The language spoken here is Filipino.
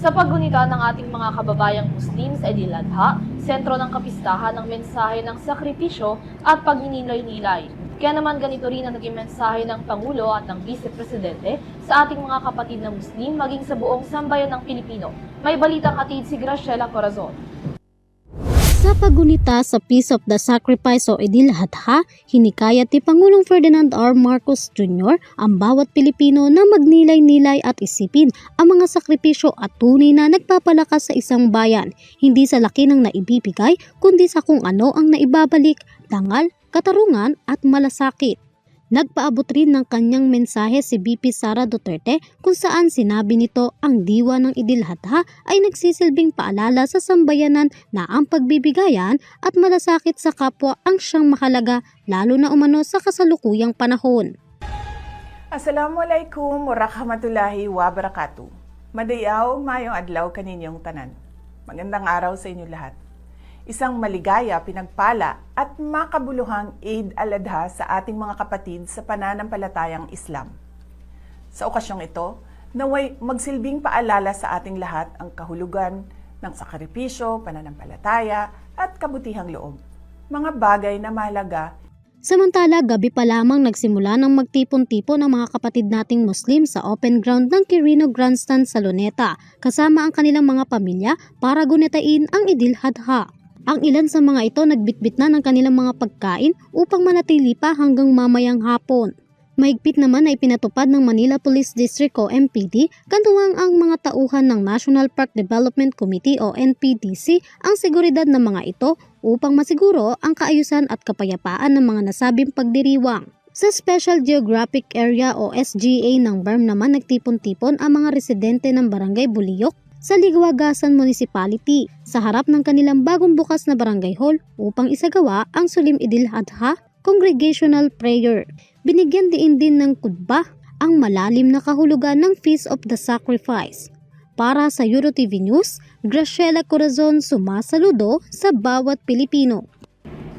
Sa paggunita ng ating mga kababayang Muslim sa Idil Adha, sentro ng kapistahan ng mensahe ng sakripisyo at pagninilay-nilay. Kaya naman ganito rin ang naging mensahe ng Pangulo at ng Vice Presidente sa ating mga kapatid na Muslim maging sa buong sambayan ng Pilipino. May balitang hatid si Graciela Corazon. Sa paggunita sa Peace of the Sacrifice o Idil Adha, hinikayat ni Pangulong Ferdinand R. Marcos Jr. ang bawat Pilipino na magnilay-nilay at isipin ang mga sakripisyo at tunay na nagpapalakas sa isang bayan, hindi sa laki ng naibibigay kundi sa kung ano ang naibabalik, dangal, katarungan at malasakit. Nagpaabot rin ng kanyang mensahe si VP Sara Duterte kung saan sinabi nito ang diwa ng Idil Adha ay nagsisilbing paalala sa sambayanan na ang pagbibigayan at malasakit sa kapwa ang siyang mahalaga lalo na umano sa kasalukuyang panahon. Assalamualaikum warahmatullahi wabarakatuh. Madayaw mayong adlaw kaninyong tanan. Magandang araw sa inyo lahat. Isang maligaya, pinagpala at makabuluhang Eid al-Adha sa ating mga kapatid sa pananampalatayang Islam. Sa okasyong ito, naway magsilbing paalala sa ating lahat ang kahulugan ng sakripisyo, pananampalataya at kabutihang loob. Mga bagay na mahalaga. Samantala, gabi pa lamang nagsimula ng magtipon-tipon ang mga kapatid nating Muslim sa open ground ng Quirino Grandstand sa Luneta kasama ang kanilang mga pamilya para gunitain ang Idil Adha. Ang ilan sa mga ito nagbitbit na ng kanilang mga pagkain upang manatili pa hanggang mamayang hapon. Mahigpit naman na ipinatupad ng Manila Police District o MPD kantuwang ang mga tauhan ng National Park Development Committee o NPDC ang seguridad ng mga ito upang masiguro ang kaayusan at kapayapaan ng mga nasabing pagdiriwang. Sa Special Geographic Area o SGA ng BARM naman nagtipon-tipon ang mga residente ng Barangay Buliyok sa Ligwagasan Municipality sa harap ng kanilang bagong bukas na barangay hall upang isagawa ang Sulim Idil Adha Congregational Prayer. Binigyan din ng kutba ang malalim na kahulugan ng Feast of the Sacrifice. Para sa EuroTV News, Graciela Corazon sumasaludo sa bawat Pilipino.